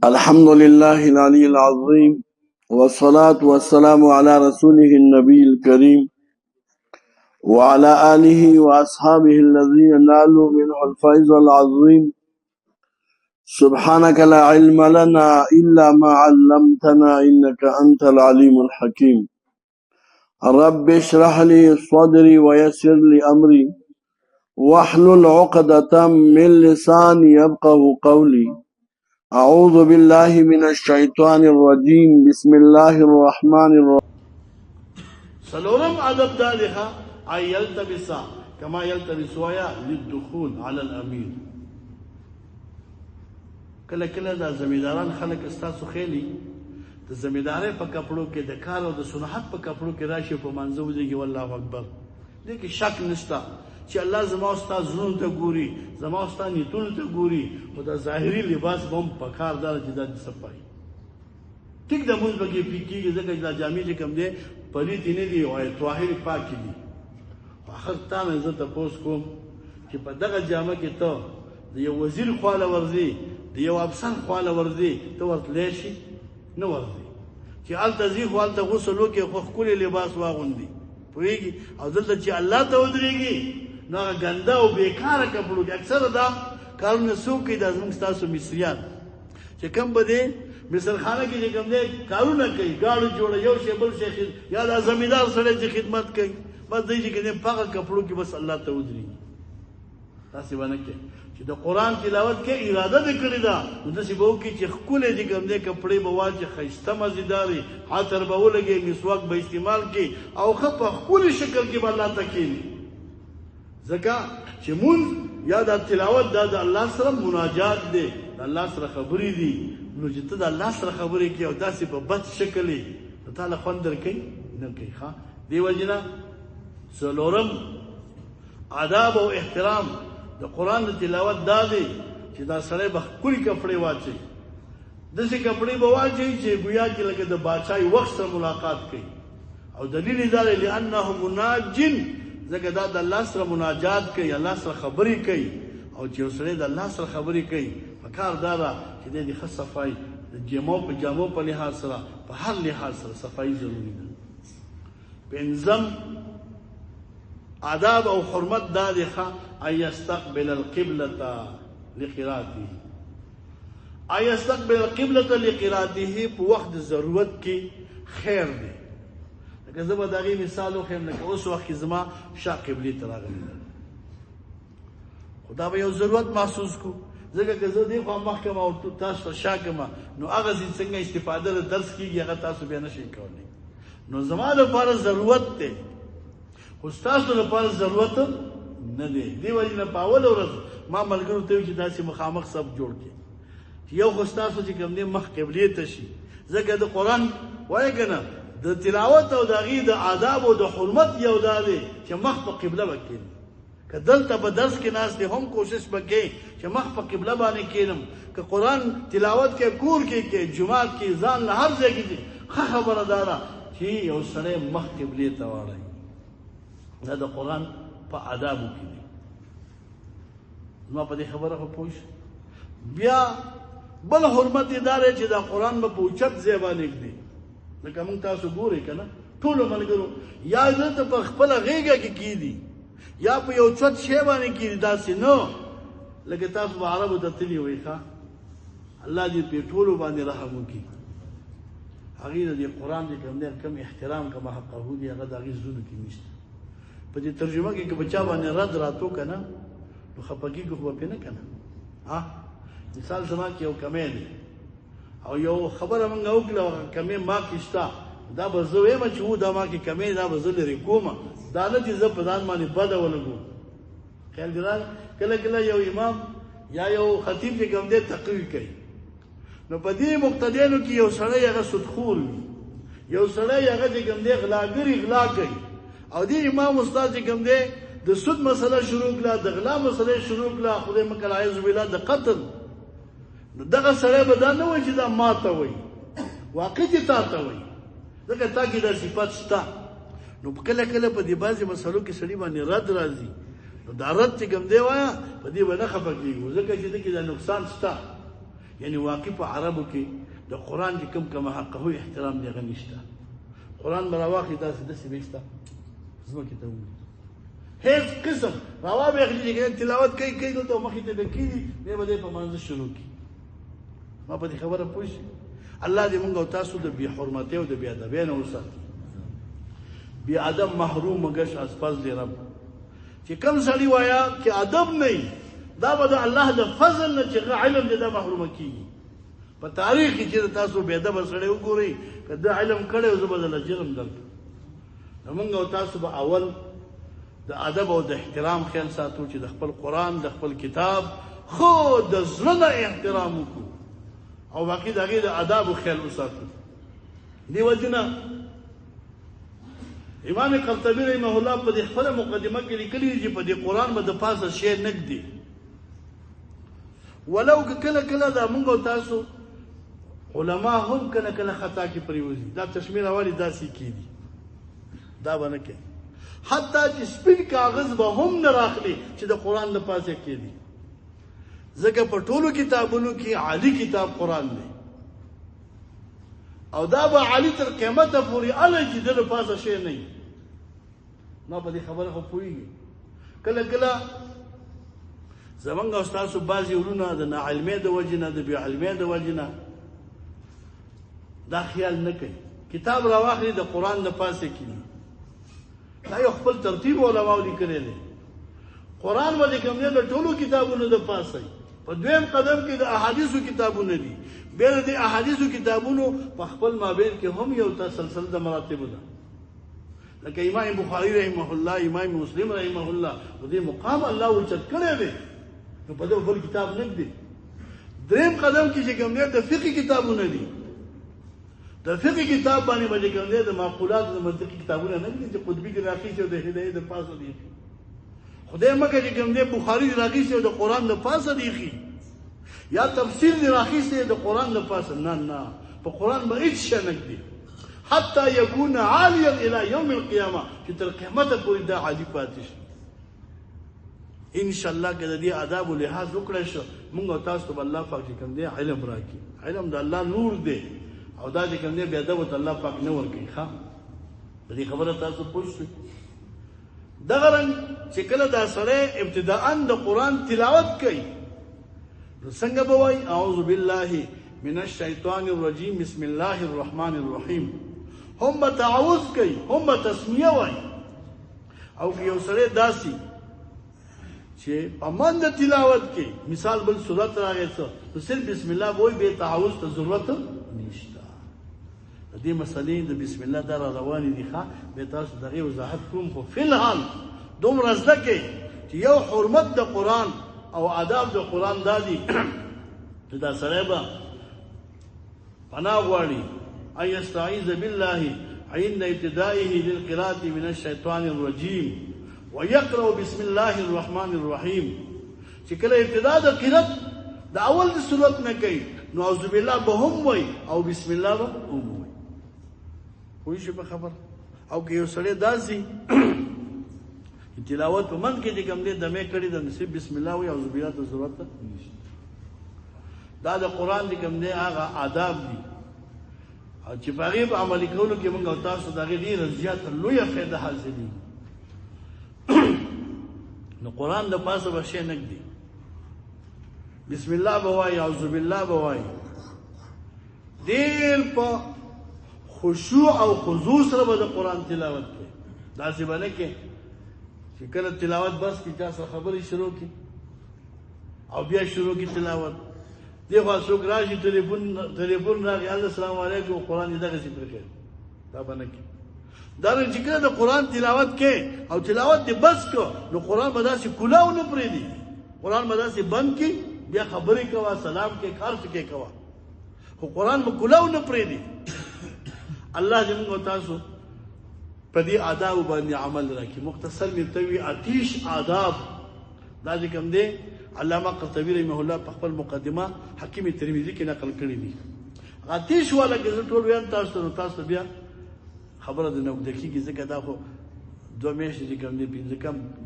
الحمد لله العلي العظيم والصلاة والسلام على رسوله النبي الكريم وعلى آله وأصحابه الذين نالوا منه الفيض العظيم. سبحانك لا علم لنا إلا ما علمتنا إنك أنت العليم الحكيم. رب اشرح لي صدري ويسر لي أمري واحلل عقدة من لساني يفقه قولي. أعوذ بالله من الشيطان الرجيم. بسم الله الرحمن الرحيم. سلورم عدد دالها أي يلتبس كما يلتبس ويا للدخول على الأمير. کله کله دا زمینداران خلک استاسو خېلی د زمیندارۍ په کپړو کې د کار او د صنعت په کپړو کې راشي په منځو ودرېږي والله اکبر. دې کې شک نشته چې الله زما استاد زړونو ته ګوري، زما استاد نیتونو ته ګوري، خو د ظاهري لباس به هم په کار دار چې دا صفایي ټیک د مونځ پکې کېږي ځکه چې دا جامې چې کوم دی پلیتې نه دي او طاهرې پاکې دي. آخر تا نه زه تپوس کوم چې په دغه جامه کې ته د یو وزیر خواله ورځې د یو افسر خواله ورځې ته ورتلی شي نه ورځې چې هلته ځي خو هلته غسل وکړي خو ښکلی لباس واغوندي پوهېږي او دلته چې الله ته ودرېږي نو هغه ګنده او بېکاره کپړو کې اکثره دا کارونه څوک کوي دا زموږ ستاسو مصریان چې کوم به دی مصرخانه کې چې کوم دی کارونه کوي ګاډو جوړه یو شی بل شی یا دا زمیندار سړی چې خدمت کوي بس دی چې کوم دی په هغه کپړو کې بس الله ته ودرېږي. داسې به نه کوي چې د قرآن تلاوت کې اراده دې کړې ده نو داسې به وکړي چې ښکلی چې کوم دی کپړې به واچي ښایسته مزېدارې عطر به ولګي مسواک به استعمال کړي او ښه په ښکلي شکل کې به الله ته کښېني. ځکه چې مونځ یا دا تلاوت دا د الله سره مناجات دی، د الله سره خبرې دي. نو چې ته د الله سره خبرې کوي او داسې په بد شکل یې نو تا له خوند درکوي نه کوي. ښه دې وجې نه څلورم آداب او احترام د قرآن د تلاوت دا دی چې دا سړی به ښکلي کپړې واچوي، داسې کپړې به واچوي چې ګویا کې لکه د باچایي وخت سره ملاقات کوي. او دلیل یې دا دی لأنه مناجن ځکه دا د الله سره مناجات کوي، الله سره خبرې کوي. او چې یو سړی د الله سره خبرې کوي پکار دا ده چې دی د ښه صفایي د جامو په لحاظ سره په هر لحاظ سره صفایي ضروري ده. پنځم آداب او حرمت دا دی ښه ان یستقبل القبلة لقراءته. ان یستقبل القبلة لقراءته په وخت د ضرورت کې خیر دی. لکه زه به د هغې مثال وښیم لکه اوس وخت کې زما شا قبلې ته راغلی ده خو دا به یو ضرورت محسوس کړو ځکه که زه دې خوا مخ کړم او تاسو ته شا کړم نو هغسې څنګه استفاده د درس کېږي هغه تاسو بیا نه شئ کولی. نو زما لپاره ضرورت دی خو ستاسو لپاره ضرورت نه دی. دې وجې نه په اوله ورځ ما ملګرو ته وي چې داسې مخامخ صف جوړ کړي چې یو خو ستاسو چې کوم دی مخ قبلې ته شي ځکه د قرآن وایه که نه د تلاوت او د هغې د آداب او د حرمت یو دا دی چې مخ په قبله به کښېنم. که دلته په درس کې ناست دی هم کوشش به کوې چې مخ په قبله باندې کښېنم. که قرآن تلاوت کې کور کې کې جومات کې ځان له هر ځای کې دي ښه خبره دا ده چې یو سړی مخ قبلې ته واړوي. دا د قرآن په آدابو کې دی. زما په دې خبره خو پوه شو. بیا بل حرمت یې دا دی چې دا قرآن به په اوچت ځای باندې ږدي. لکه موږ تاسو ګورئ که نه ټولو ملګرو یا دلته په خپله غېږه کې کېدي یا په یو چوت شی باندې کېدي داسې نه لکه تاسو به عربو ته تللي وئ. ښه الله دې په ټولو باندې رحم وکړي. هغې د دې قرآن چې کوم دی کوم احترام کوم حقه دي هغه د هغې زړونو کې نشته. په دې ترجمه کې که په چا باندې رد راتو که نه نو خفه کېږو خو به پرې نه که نه. مثال زما کې یو کمی دی او یو خبره موږ وکړه هغه کمی ما کې شته دا به زه ویم چې دا ما کې کمی دا به زه لرې کومه دا نه چې زه په ځان باندې بده ولګوم. خیال دې راغی کله کله یو امام یا یو خطیب چې کوم دی تقوی کوي نو په دې مقتدیانو کې یو سړی هغه سودخور وي، یو سړی هغه چې کوم دی غلاګري غلا کوي او دې امام استاد چې کوم دی د سود مسله شروع کړه د غلا مسله شروع کړه خدای مکړه اعوذ بالله د قتل. نو دغه سړی به دا نه وایي چې دا ما ته وایي واقع چې تا ته وایي ځکه تا کې دا صفت شته. نو کله کله په دې بعضې مسلو کې سړي باندې رد راځي نو دا رد چې کوم دی وایا په دې باندې خفه کیږو ځکه چې دغه د نقصان شته یعنی واقع په عربو کې د قران چې کوم حقه احترام دی غنښت قران براواخي داسې داسې وښتا زمکه ته وایي هیڅ قسم روا به خلې کې تلاوت کوي ته مخې ته بکیږي به بده په منځ شروع کی ما په دې خبره پوښ الله دې موږ او تاسو د بی حرمتۍ او د بی ادبۍ نه وساتي بی ادب محروم مګش اسپاس دې رب چې کوم سړی وایا چې ادب نه دا به د الله د فضل نه چې علم دې دا محروم کیږي په تاریخ کې تاسو بی ادب سره وګورئ کله علم کړي او زبر جرم درک موږ او تاسو به اول د ادب او د احترام خیال ساتو چې د خپل قران د خپل کتاب خو د زړه احترام وکړو او باقي دغه د آداب خیال وساتو دی وجنه امام قرطبي رحمه الله په خپل مقدمه کې لیکلي چې په دې قران باندې پاسه شی نګدي ولو کله کله دا موږ تاسو علما هم کله کله خطا کې پریوزي دا تشمیل اولی داسي کیدي دا باندې کې حتی چې سپین کاغذ به هم نه راخلي چې د قران د پاسه کیدي ځکه په ټولو کتابونو کې عالی کتاب قران دی او دا به عالی تر قیامت پورې الله چې د پاسه شی نه نو په دې خبره خو پوهیږي کله کله زمونږ استادو بعضی ورونه د ناعلمۍ د وجنه د بی علمۍ د وجنه دا خیال نه کوي کتاب راواخلي د قران د پاسه کیږي دا یو خپل ترتیب علماء لیکلی دی قران باندې کوم نه د ټولو کتابونو د پاسه په دویم قدم کې د احادیثو کتابونه دي بیا د احادیثو کتابونو په خپل مابین کې هم یو تسلسل د مراتب ده لکه امام بخاری رحمه الله امام مسلم رحمه الله په دې مقام الله وچت کړی دی نو په دې بل کتاب نه دی دریم قدم کې چې کوم نه د فقہ کتابونه دي د فقہ کتاب باندې باندې کوم نه د معقولات د منطقي کتابونه نه دي چې قطبی کې راخي چې د هدايه د پاسه دي خدای مکه چې کوم نه بخاری راخي چې د قران د پاسه دي یا تفسیر دی راخیسته د قران د پاسه نه په قران به هیڅ شي نه دی حتی یکون عالیا الی یوم القیامه چې تر قیامت پورې دا عالی پاتې شي ان شاء الله که د دې آداب او لحاظ وکړئ شو موږ تاسو ته الله پاک کوم دی علم راکړي علم د الله نور دی او دا چې کوم دی بیا د الله پاک نه ورکړي ښا دې خبره تاسو پوښتنه دغه رنګ چې کله دا سره ابتداء د قران تلاوت کوي څنګه بوای اعوذ بالله من الشیطان الرجیم بسم الله الرحمن الرحیم هم تعوذ کوي هم تسمیه وای او یو سره داسي چې امن د تلاوت کې مثال بل سورۃ راغی څه صرف بسم الله وای به تعوذ ته ضرورت نشته دې مسلې د بسم الله در روانې دي ښا به تاسو دغه وضاحت کوم خو فلحال دومره ځکه چې یو حرمت د قران او آداب د قران دادي دا سره به پناه غواړي اي استعيذ بالله عند ابتدائه للقراءة من الشيطان الرجيم ويقرأ بسم الله الرحمن الرحيم چې کله ابتدا د قرات د اول د سورت نه کوي نو اعوذ بالله به هم وي او بسم الله به هم وي خو شي په خبر او که یو سړی داسي تلاوت په من کې چې کوم دې دمه کړی د نصیب بسم الله او اعوذ بالله د ضرورت نشته دا د قران دې کوم دې هغه آداب دي او چې په غیب عمل کولو کې موږ تاسو دغه ډیر زیات لوی فائدہ حاصلې نو قران د پاسه به شي نه دی بسم الله بوای اعوذ بالله بوای ډیر په خشوع او خضوع سره به د قران تلاوت کوي دا څه باندې کې چې کله تلاوت بس کی تاسو خبرې شروع کی او بیا شروع کی تلاوت دیغه څوک راشي ټلیفون راغی السلام علیکم قران دې دغه څه پرکې دا باندې کې دا چې کله د قران تلاوت کې او تلاوت دې بس کو نو قران به داسې کلاو نه پرې دی قران به داسې بند کی بیا خبرې کوا سلام کې کار څه کې کوا خو قران به کلاو نه پرې دی الله دې موږ تاسو په دې آداب باندې عمل راکړي مختصر متوي آتش آداب دا کوم دي علامه قرطبي رحمه الله په خپل مقدمه حکیم ترمذی کې نقل کړی دي آتش والا کې ټول ویان تاسو بیا خبره د نو دقیقې ځکه دا خو 2 میاشتې کوم دي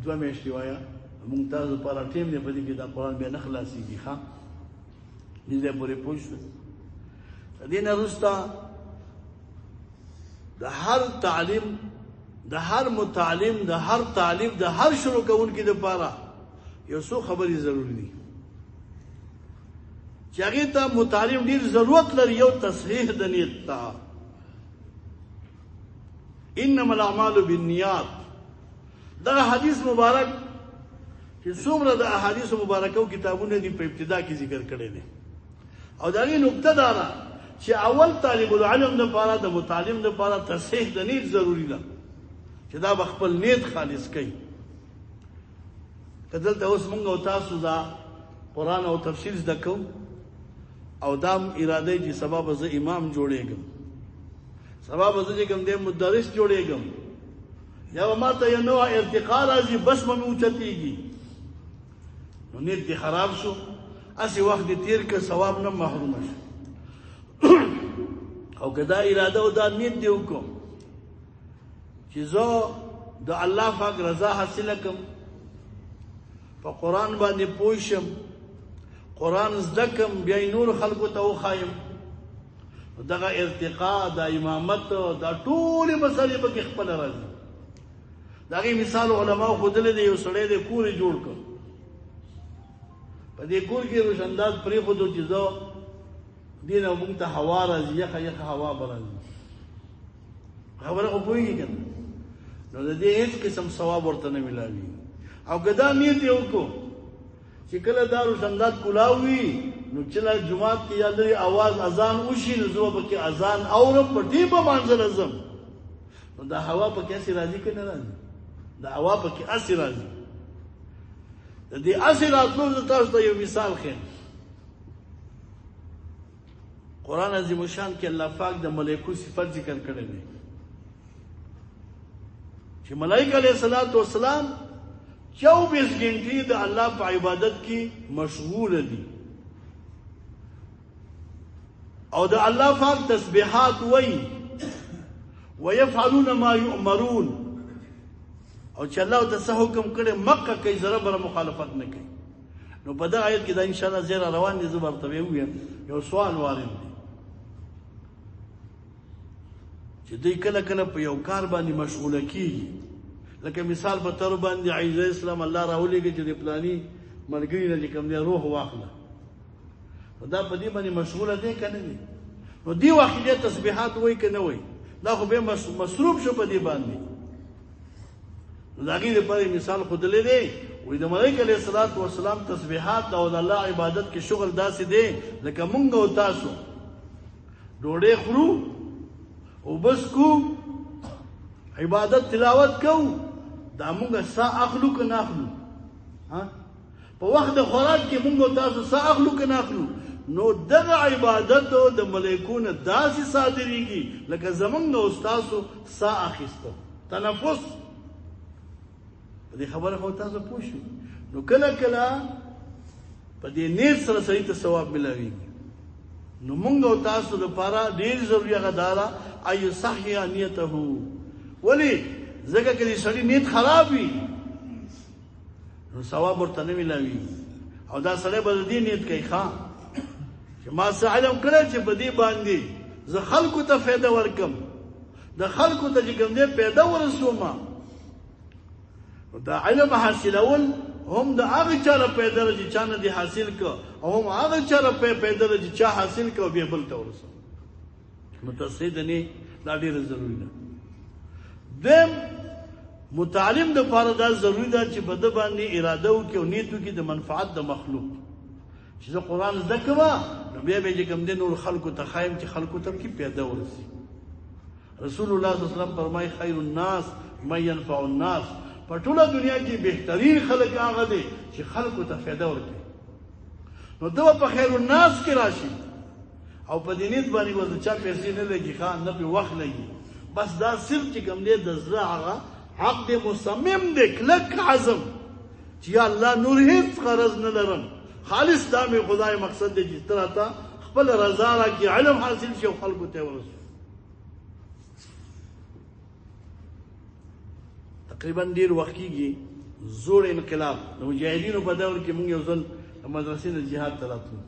2 میاشتې وایا ممتاز لپاره ټیم دی په دې کې دا قرآن بیا نه خلاصېږي ښه دې ځای پورې پوه شوې د دې نه وروسته د هر تعلیم د هر متعلم د هر طالب د هر شروع کوونکي دپاره یو څو خبرې ضروري دي چې هغې ته متعلم ډېر ضرورت لري یو تصحیح د نیت ته انما الاعمال بالنیات دغه حدیث مبارک چې څومره د احادیثو مبارکو کتابونه دي په ابتدا کې ذکر کړی دی او د هغې نکته دا ده چې اول طالب العلم دپاره د متعلم دپاره تصحیح د نیت ضروري ده چې دا به خپل نیت خالص کوي که دلته اوس موږ او تاسو دا قرآن او تفسیر زده کوو او دا اراده چې سبا به زه امام جوړېږم سبا به زه چې کوم دی مدرس جوړېږم یا به ما ته یو نوع ارتقا راځي بس به مې اوچتېږي نو نیت دې خراب شو هسې وخت دې تېر که ثواب نه محرومه شو او که دا اراده او دا نیت دې وکړم چې زه د الله پاک رضا حاصله کړم په قرآن باندې پوه شم قرآن زده کړم بیا یې نور خلکو ته وښایم دغه ارتقا دا امامت دا ټولې مسلې پکې خپله راځي د هغې مثال علماو ښودلی دی یو سړی دی کور یې جوړ کړ په دې کور کې روشنداز پرېښودو چې زه دې نه موږ ته هوا راځي یخه یخه هوا به راځي خبره خو پوهېږي که نه نو د دې هېڅ قسم ثواب ورته نه میلاوي او که دا نیت یې وکړو چې کله دا روشنداز کلاو وي نو چې جومات کې یا لرې اواز اذان وشي نو زه به پکې اذان اورم په ټیم به مانځله ځم نو دا هوا پکې هسې راځي که نه راځي دا هوا پکې هسې راځي د دې هسې راتلو زه تاسو ته یو مثال ښیم قرآن عظیم الشان کې الله پاک د ملایکو صفت ذکر کړی دی چې ملائکه علیه السلام 24 घंटे د الله په عبادت کې مشغول دي او د الله پاک تسبیحات وایي ويفعلون ما يؤمرون او چې الله ته څه حکم کړي مکه کوي ذره بره مخالفت نه کوي نو په دغه آیت کې دا ان شاء الله زیر روان دي زه به ورته ووایم یو سوال وارد دی چې دوی کله کله په یو کار باندې مشغوله کیږي لکه مثال په طور باندې عیسی اسلام الله راولېږي چې د پلاني ملګري نه چې کوم دی روح واخله نو دا په دې باندې مشغوله دی که نه دی نو دې وخت کې تسبیحات وایي که نه وایي دا خو بیا مصروف شو په دې باندې نو د هغې لپاره مثال ښودلی دی وایي د ملایکو علیه السلام تسبیحات او د الله عبادت کې شغل داسې دی لکه مونږ او تاسو ډوډۍ خورو اوبه څښو عبادت تلاوت کوو دا مونږ ساه اخلو که نه اخلو په وخت د خوراک کې مونږ او تاسو ساه اخلو که نه اخلو نو دغه عبادت د ملایکو نه داسې صادریږي لکه زمونږ او ستاسو ساه اخیسته تنفس په دې خبره خو تاسو پوه شو نو کله کله په دې نیت سره سړي ته ثواب ملاویږي نو مونږ او تاسو لپاره ډېر ضروري هغه دا ده ان یصحح نیته ولې ځکه که د سړي نیت خراب وي نو ثواب ورته نه ملاویږي او دا سړی به د دې نیت کوي ښه چې ما څه علم کړی چې په دې باندې زه خلکو ته فایده ورکړم د خلکو ته چې کوم دی پیدا ورسومه دا علم حاصلول هم د هغه چا نه پیدا چې چا نه دې حاصل کړه او هم هغه چا نه پیدا چې چا حاصل کړه او بیا بل ته ورسوه متصحیح نه دا ډېره ضروري ده دیم متعلم دپاره دا ضروري ده چې په ده باندې اراده وکړي او نیت وکړي د منفعت د مخلوق چې زه قرآن زده کومه نو بیا به چې کوم دی نور خلکو ته ښایم چې خلکو ته پکې پیدا ورسي رسول الله صلی الله علیه وسلم فرمایي خیر الناس من ینفع الناس په ټوله دنیا کې بهترین خلک هغه دی چې خلکو ته فایده ورکوي نو ده به په خیر الناس کې راشي او په دې نیت باندې به د چا پیسې نه لګي ښه نه پرې وخت لګي بس دا صرف چې کوم دی د زړه هغه حق دی مصمم دی کلک عزم چې یا الله نور هیڅ غرض نه لرم خالص دا مې خدای مقصد دی چې ته راته خپل رضا راکړي علم حاصل شي او خلکو ته ورسوي تقریبا ډېر وخت کېږي زوړ انقلاب د مجاهدینو په دور کې موږ یو ځل مدرسې نه جهاد ته راتلو.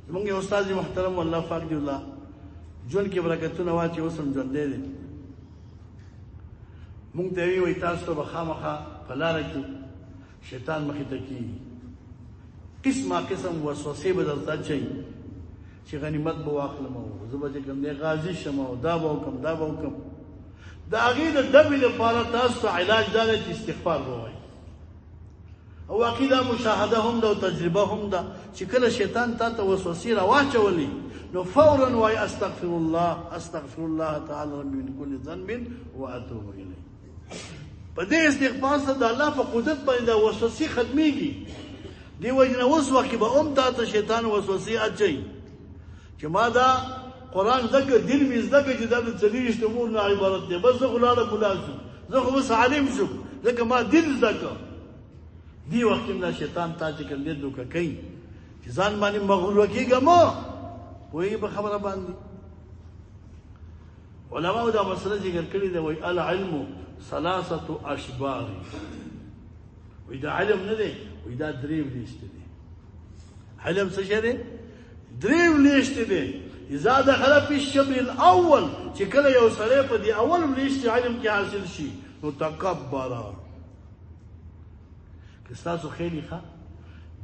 زموږ یو استاد محترم الله پاک دی الله ژوند کې برکتونه واچي، اوس هم ژوندی دی. موږ ته یې وایي تاسو ته به خامخا په لاره کې شیطان مخې ته کېږي، قسمه قسم وسوسې به درته اچوي چې غنیمت به واخلم او زه به چې کوم دی غازي شم او دا به وکړم دا به وکړم. د هغې د دبې لپاره تاسو ته علاج دا دی چې استغفار به وایي. او واقعي دا مشاهده هم ده او تجربه هم ده چې کله شیطان تا ته وسوسې راواچولي نو فورا وایي استغفر الله تعالی ربي من كل ذنب واتوب الیه. په دې استغفار سره د الله په قدرت باندې دا وسوسې ختمېږي. دې وجې نه اوس وخت کې به هم تا ته شیطان وسوسې اچوي چې ما دا قرآن زده کړه، دین مې زده کړه چې دا د 40 امور نه عبارت دی، بس زه خو لاړم ملا شم، زه خو اوس عالم شم ځکه ما دین زده کړه. دې وخت کې دا شیطان تا چې کوم دی دوکه کوي چې ځان باندې مغرور کېږه مه پوهېږي په خبره باندې. علماء دا مسله ذکر کړې ده، وایي العلم 3 اشبار. وایي دا علم نه دی، وایي دا 3 ولیشتې دی. علم څه شی دی؟ 3 ولیشتې دی. اذا دخل في الشبر الاول چې کله یو سړی په دې اول ولیشتې علم کې حاصل شي نو تکبره. که ستاسو خیلی ښه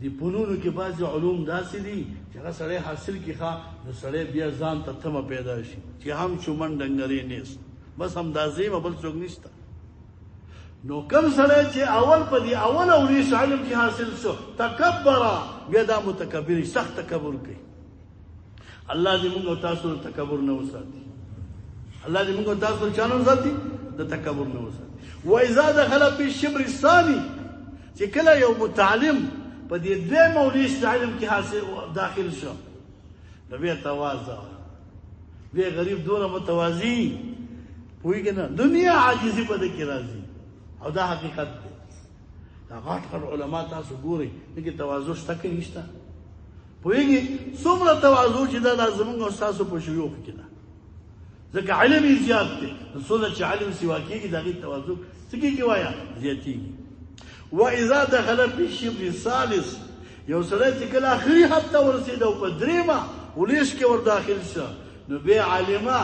د فنونو کې بعضې علوم داسې دي چې هغه سړی حاصل کړي ښه نو سړی بیا ځان ته تمه پیدا شي چې هم چومن ډنګرې نیست، بس همداسې یم بل څوک نشته. نو کوم سړی چې اول په دې اول ولیشت علم کې حاصل شو تکبره، بیا دا متکبر سخت تکبر کوي. الله دې موږ او تاسو تکبر نه وساتي. الله دې موږ او تاسو چا نه وساتي؟ د تکبر نه وساتي. واذا دخل في الشبر الثاني چې کله یو متعلم په دې 2 ولیشت علم کې حاصل داخل شو نو بیا تواضع، بیا غریب دوره متواضع پوهېږي نه، دنیا عاجزي په دې کې راځي او دا حقیقت دی. دا غټ علما تاسو ګورئ دغې تواضع شته که نشته؟ پوهېږي څومره تواضع چې دا زموږ او ستاسو په شیوخ کې ده، ځکه علم یې زیات دی. څومره چې علم سوا کېږي د هغې تواضع څه کېږي وایه زیاتېږي. واذا دخل في الشبر الثالث یو سړی چې کله آخري حد ته ورسېد او په 3 ولیشت کې ور داخل شه نو بیا علمه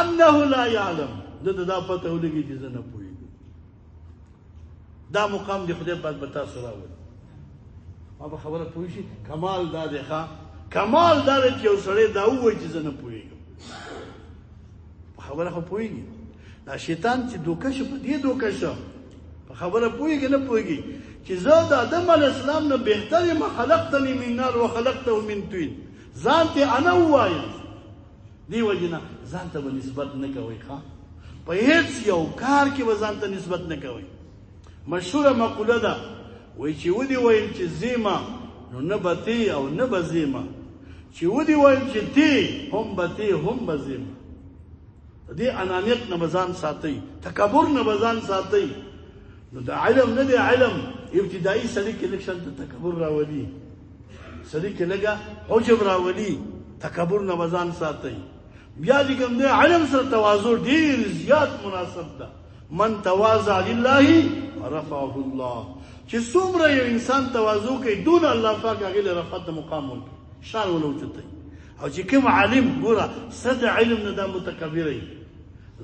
انه لا يعلم، ده ته دا پته ولګي چې زه نه پوهېږم. دا مقام د خدای پاک به تاسو راولي. ما په خبره پوه شي؟ کمال دا دی ښه، کمال دا دی چې یو سړی دا ووایي چې زه نه پوهېږم. په خبره خو پوهېږي. دا شیطان چې دوکه شو په دې دوکه شو په خبره پوهېږي نه پوهېږي چې زه د آدم علیه السلام نه بهتر یم، خلقتني من نار وخلقته من طین. ځان ته انا ووایم. دې وجې نه ځان ته به نسبت نه کوئ ښه، په هېڅ یو کار کې به ځان ته نسبت نه کوئ. مشهوره مقوله ده وایي چې ودې ویل چې زیمه نو نه به تی او نه به زیمه، چې ودې ویل چې تی هم به تی هم به زیمه. د دې انانیت نه به ځان ساتئ، تکبر نه به ځان ساتئ. نو دا علم نه دی، علم ابتدایي سړي کې لږ شان تکبر راولي، سړي کې لږه عجب راولي، تکبر نه به ځان ساتئ. بیا چې کوم دی علم سره تواضع ډېر زیات مناسب ده. من تواضع لله رفعه الله. چې څومره یو انسان تواضع کوي دونه الله پاک هغې له رفعت د مقام ورکوي، شان ول اوچتوي. او چې کوم عالم ګوره څه د علم نه دا متکبره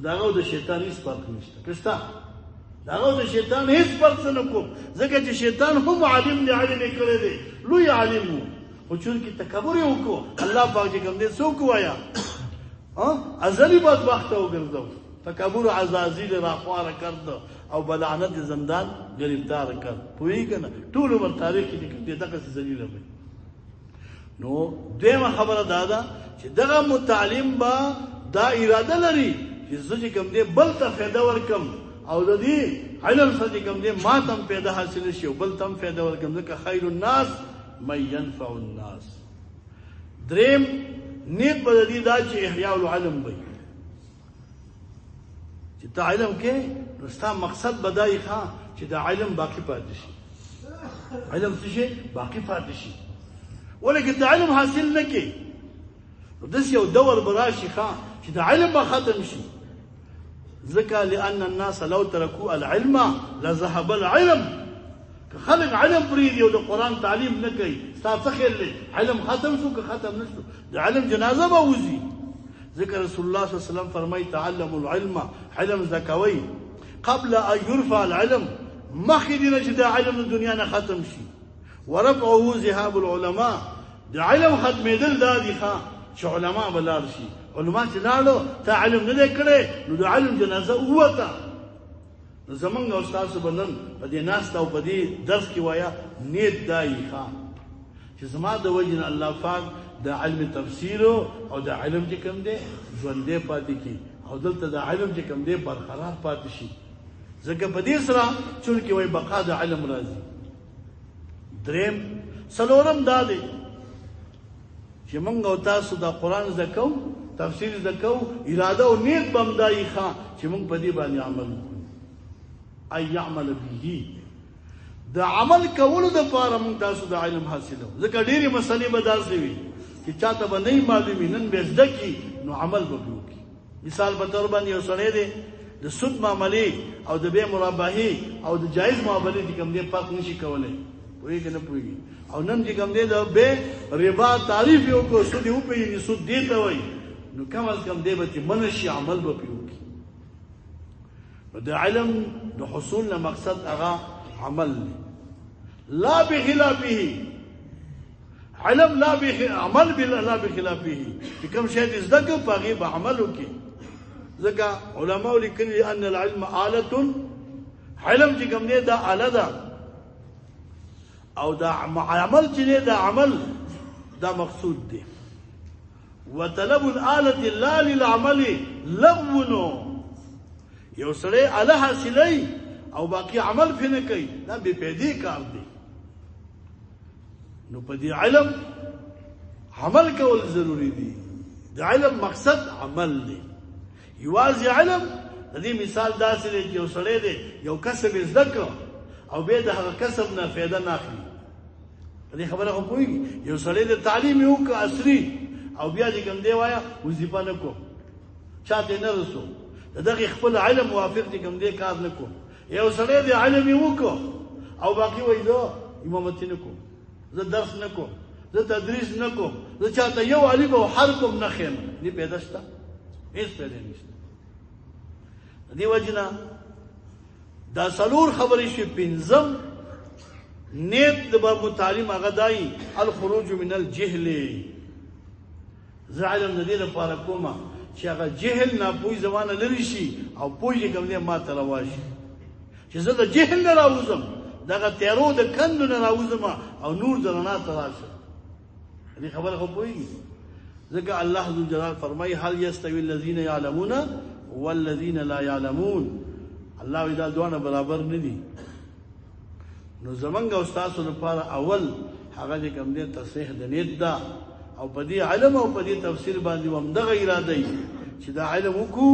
د هغه د شیطان هېڅ فرق نشته که شته؟ د هغه د شیطان هېڅ فرق څه نه کوم، ځکه چې شیطان هم عالم دی، علم یې کړی دی، لوی عالم و، خو چونکې تکبر یې وکړو الله پاک چې کوم دی څوک ووایه ازلی بدبخته وګرځو. تکبر عزازیل راخواره کرد او بلعنت زندان گرفتار کرد. پوهېږي که نه ټول عمر تاریخ کې دی دغسې ذلیله وي. نو دویمه خبره دا ده چې دغه متعلم به دا اراده لري چې زه چې کوم دی بل ته فایده ورکړم او د دې علم سره چې کوم دی ما ته هم فایده حاصله شي او بل ته هم فایده ورکړم، ځکه خیر الناس من ینفع الناس. دریم نیت به د دې دا چې احیاء العلم وي، چې ته علم کې نو ستا مقصد به دا وي چې دا علم باقي پاتې شي. علم څه شي؟ باقي پاتې شي. ولې که ته علم حاصل نه کړې نو داسې یو دور به راشي چې دا علم به ختم شي. ذکر لأن الناس لو تركوا العلم لذهب العلم. که خلق علم پریدي او د قرآن تعلیم نه کوي ستا څه خیال دی علم ختم شو که ختم نه شو؟ د علم جنازه به وځي. ذکر رسول الله صلی الله علیه وسلم فرمایي تعلموا العلم، علم زده کوئ قبل ان يرفع العلم، مخکې دې نه چې دا علم د دنیا نه ختم شي. ورفعه ذهاب العلماء، د علم ختمېدل دا دي چې علما به لاړ شي. علما چې لاړو تا علم نه دی کړی نو د علم جنازه ووته. نو زمونږ او ستاسو به نن په دې ناسته او په دې درس کې وایه نیت دا یي چې زما د وجې نه الله پاک د علم تفسیر او د علم چې کوم دی ژوندی پاتې کړي او دلته د علم چې کوم دی برقرار پاتې شي. ځکه په دې سره چونکې وایي بقا د علم راځي. دریم څلورم دا دی چې موږ او تاسو د قرآن زده کوو، تفسیر زده کوو، اراده او نیت به همدا یي چې موږ په دې باندې عمل وکړو. ای یعمل به، د عمل کولو دپاره موږ تاسو د علم حاصلو. ځکه ډېرې مسلې به داسې وي چې چاته به نه معلومي، نن به زده کړي نو عمل به وکړي. مثال په طور باندې یو سړی دی د سود معاملې او د بې مرابحې او د جایز معاملې چې کوم دی فرق نشي کولی، پوهېږي که نه پوهېږي. او نن چې کوم دی د بې ربا تعریف یې وکړو، سود یې وپېژني سود دې ته وایي، نو کم از کم دی به چې منع شي عمل به پرې وکړي. نو د علم د حصول نه مقصد هغه عمل دی، لا بخلافه. علم لا عمل لا بخلافه، چې کوم شی دې زده کړو په هغې به عمل وکړي. ځکه علماو لیکلي ان العلم آلة، علم چې کوم دی دا آله ده او دا عمل چې دی دا عمل دا مقصود دی. وطلب الآلة لا للعمل لغو، یو سړی آله حاصلوي او باقي عمل پې نه کوي، دا بې فایدې کار دی. نو په دې علم عمل کول ضروري دي. د علم مقصد عمل دی. یوازې علم د دې مثال داسې دی چې یو سړی دی یو کسب یې زده کړ او بیا د هغه کسب نه فایده نه اخلي. په دې خبره خو پوهېږي. یو سړی د تعلیم یې وکړه عصري او بیا چې کوم دی وایه وظیفه نه کوم، چا ته نه رسو، د دغې خپل علم موافق چې کوم دی کار نه کوم. یو سړی د علم یې وکړو او باقي وایي زه امامتي نه کوم، زه درس نه کوم، زه تدریس نه کوم، زه چاته یو الف او حرف هم نه ښیم. دې پیدا شته؟ هېڅ پیدا نشته. دې وجې نه دا څلور خبرې شوې. پنځم نیت د متعلم هغه دایي الخروج من الجهل. زه علم د دې لپاره کومه چې هغه جهل ناپوهي زمانه لرې شي او پوه چې کوم دی ما ته روا شي، چې زه د جهل نه راوځم، دغه تیارو د کندو نه راوځم او نور د رڼا ته راشم. دې خبره خو پوهېږي. ځکه الله ذوالجلال فرمایي هل یستوي الذین یعلمون والذین لا یعلمون. الله وایي دا دواړه برابر نه دي. نو زمونږ او ستاسو لپاره اول هغه چې کوم دی تصحیح د نیت ده او په دې علم او په دې تفسیر باندې همدغه اراده وي چې دا علم وکړو،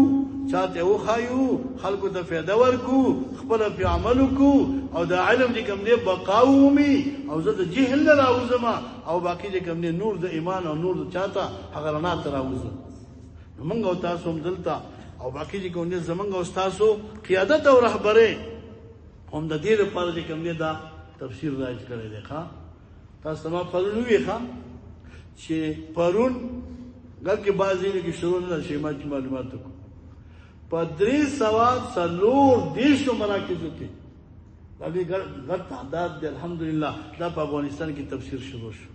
چاته وښایو، خلکو ته فایده ورکړو، خپله پرې عمل وکړو او دا علم چې کوم دی بقا ومومي او زه د جهل نه راوځم او باقي چې کوم دی نور د ایمان او نور د چاته هغه رڼا ته راوځم. نو موږ او تاسو هم دلته او باقي چې کوم دی زمونږ او ستاسو قیادت او رهبرۍ هم د دې لپاره چې کوم دی دا تفسیر رایج کړی دی. تاسو ته ما پرون وویل چې پرون ګل کې بعض ځایونو کې شروع نه شي ما چې معلومات وکړو په 340 مراکزو کې دا ډېر غټ تعداد دی. الحمدلله دا په افغانستان کې تفسیر شروع شو.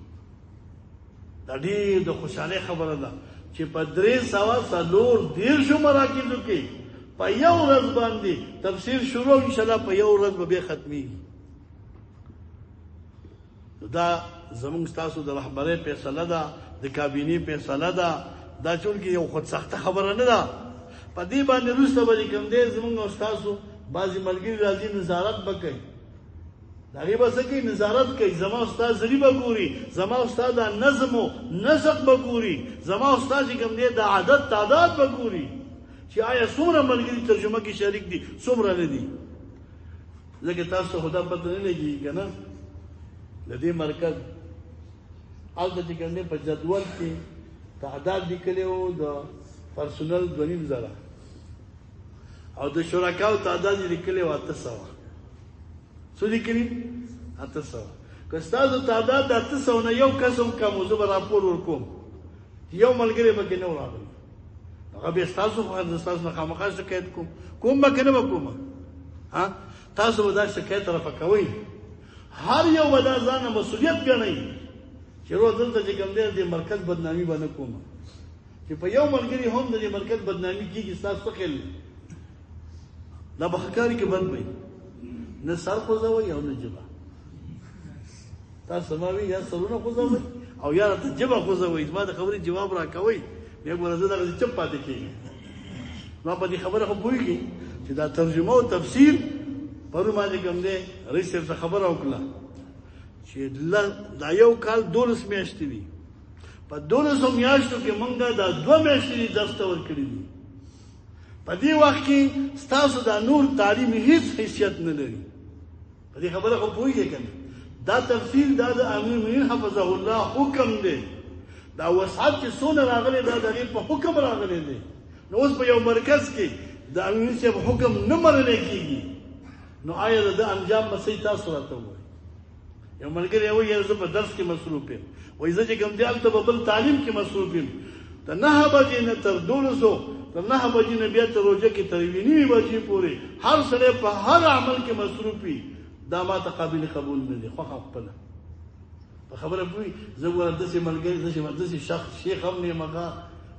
دا ډېر د خوشحالۍ خبره ده چې په 340 مراکزو کې په یو ورځ باندې تفسیر شروع، انشاءالله په یو ورځ به بیا ختمیږي. دا زمونږ ستاسو د رهبرۍ فیصله ده، د کابینې فیصله ده. دا چونکې یو خودسخته خبره نه ده. په دې باندې وروسته به چې کوم دی زمونږ او ستاسو بعضې ملګري راځي نظارت به کوي. د هغې به څه کوي؟ نظارت کوي. زما او ستا زړي به ګوري، زما او ستا دا نظم و نسق به ګوري، زما او ستا چې کوم دی د عدد تعداد به ګوري چې آیا څومره ملګري ترجمه کې شریک دي، څومره نه دي. ځکه تاسو ته خو دا پته نه لګېږي که نه. د دې مرکز هلته چې کوم دی په جدول کې تعداد لیکلی و د پرسونل 2,500 او د شرکاو تعداد یې لیکلی و 800. څو لیکلي؟ 800. که ستاسو تعداد د 800 نه یو کس هم کم و، زه به راپور ورکوم یو ملګری به کې نه و راغلی، هغه بیا ستاسو ستاسو نه خامخا شکایت کوم به که نه به کومه. تاسو به دا شکایت رفع کوئ، هر یو به دا ځانه مسؤلیت ګڼئ چې روز دلته چې کوم دی د مرکز بدنامي به نه کومه، چې په یو ملګري هم د دې مرکز بدنامي کېږي. ستاسو څه خیال دی؟ دا به ښه کاري کې بند وي، نه سر خوځوئ او نه ژبه. تاسو ما وي یا سرونه خوځوئ او یا راته ژبه خوځوئ، زما د خبرې جواب راکوئ، بیا ګوره زه دغسې چپ پاتې کېږم. ما په دې خبره خو پوهېږي چې دا ترجمه او تفسیر پرون ما چې کوم دی رئیس صاحب څه خبره وکړه چې دا یو کال 12 میاشتې دي، په 12 میاشتو کې موږ دا 2 میاشتې درس ته ورکړي دي. په دې وخت کې ستاسو دا نور تعلیم هیڅ حیثیت نه لري. په دې خبره خو پوهېږئ که نه؟ دا تفسیر دا د امیر المؤمنین حفظه الله حکم دی، دا وسعت چې څونه راغلی دا د هغې په حکم راغلی دی. نو اوس په یو مرکز کې د امیر المؤمنین صاحب حکم نه منلی کېږي، نو آیا د انجام به څه تاسو راته ووایئ؟ یو ملګری وایي یاره زه په درس کې مصروف یم، وایي زه چې کوم دی هلته به بل تعلیم کې مصروف یم، تر 9 بجې نه تر 12 تر 9 بجې نه بیا تر روژه کې تر 9 بجې پورې هر سړی په هر عمل کې مصروف وي، دا ما ته قابل قبول نه دی. خوښه خپله په خبره پوهېږي. زه ګوره داسې ملګری داسې شیخ هم نه یم، هغه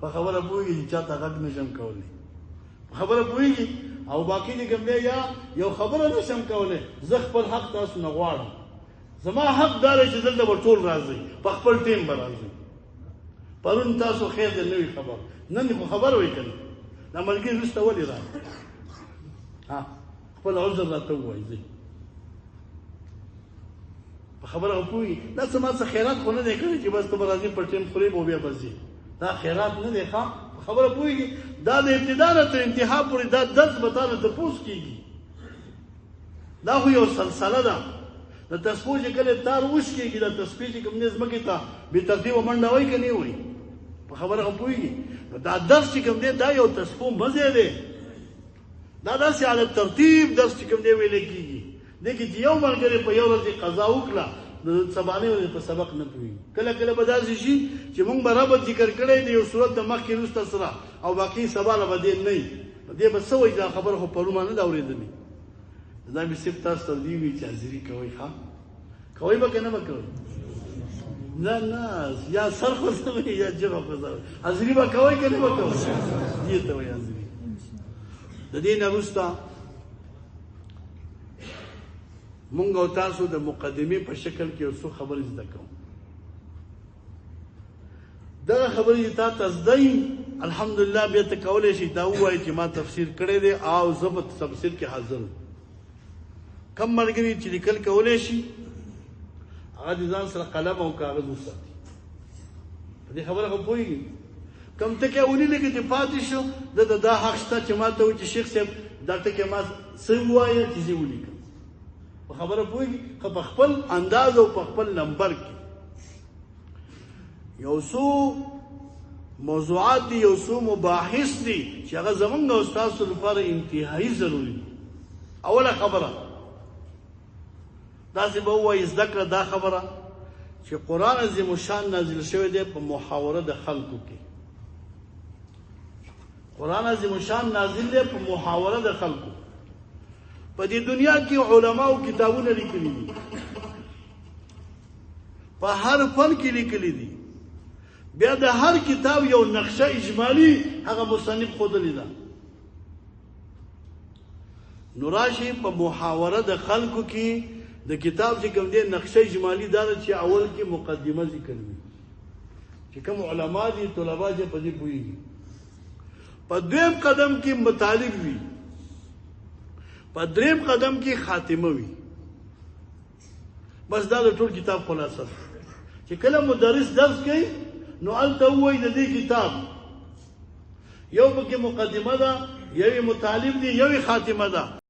په خبره پوهېږي چې چا ته غږ نه شم کولی، په خبره پوهېږي. او باقي دې کوم دی یا یو خبره نه شم کولی، زه خپل حق تاسو نه غواړم. زما حق دا دی چې دلته به ټول راځئ، په خپل ټیم به راځئ. پرون تاسو خیر دی نه وي خبر، نن خو خبر وایي که نه؟ دا ملګري وروسته ولې راغی؟ خپل عذر راته ووایي. ځئ په خبره خو پوهېږي. دا څه ما څه خیرات خو نه دی کړی چې بس ته به راځې په ټیم خورې به بیا به ځې، دا خیرات نه دی. ښه په خبره پوهېږي. دا د ابتدا نه تر انتها پورې دا درس به تا نه تپوس کېږي. دا خو یو سلسله ده. د تسپو چې کله تار وشکېږي، دا تسپې چې کوم دی ځمکې ته بې ترتیبه منډه وایي که نه وایي؟ په خبره خو پوهېږي. دا درس چې کوم دی دا یو تسپو مزی دی، دا داسې علی ترتیب درس چې کوم دی ویلی کېږي. دې کې چې یو ملګری په یو ورځ قضا وکړه، د سبانۍ ورځې په سبق نه پوهېږي. کله کله به داسې شي چې موږ به ربط ذکر کړی د یو صورت د مخکې وروسته سره، او باقي سبا له به دې نه وي. دې به څه وایي؟ دا خبره خو پرون ما نه ده اورېدلې. دا مې صرف تاسو ته دې وي چې حاضري کوئ. ښه کوئ به که نه به کوئ؟ نه نه، یا سر خوځوئ یا ژبه خوځوئ. حاضري به کوئ که نه به کوئ؟ دې ته وایي حاضري. د دې نه وروسته مونږ او تاسو د مقدمې په شکل کې یو څو خبرې زده کوو. دغه خبرې چې تا ته زده یي، الحمدلله بیا ته کولی شي دا ووایي چې ما تفسیر کړی دی او زه په تفسیر کې حاضر یم. کم ملګري چې لیکل کولی شي، هغه د ځان سره قلم او کاغذ وساتي. په دې خبره خو پوهېږي. کم ټکی ولیکي چې پاتې شو، دته دا حق شته چې ما ته وایي چې شیخ صاحب دا ټکی ما څه ووایه چې زه ولیکم. په خبره پوهېږي. خو په خپل انداز او په خپل نمبر کې یو څو موضوعات دي، یو څو مباحث دي چې هغه زمونږ او ستاسو لپاره انتهایي ضروري دي. اوله خبره داسې به ووایي زده کړه دا خبره چې قرآن عظیم الشان نازل شوی دی په محاوره د خلکو کې. قرآن عظیم الشان نازل دی په محاوره د خلکو. په دې دنیا کې علماو کتابونه لیکلي دي، په هر فن کې لیکلي دي. بیا د هر کتاب یو نقشه اجمالی هغه مصنف ښودلې ده. نو راشي په محاوره د خلکو کې د کتاب چې کوم دی نقشه اجمالی دا ده چې اول کې مقدمه ذکر وي، چې کوم علما دي طلبا چې په دې پوهېږي. په دویم قدم کې مطالب وي، په دریم قدم کې خاتمه وي. بس دا د ټول کتاب خلاصه ده. چې کله مدرس درس کوي نو هلته ووایي د دې کتاب یو پکې مقدمه ده، یوې مطالب دي، یوې خاتمه ده.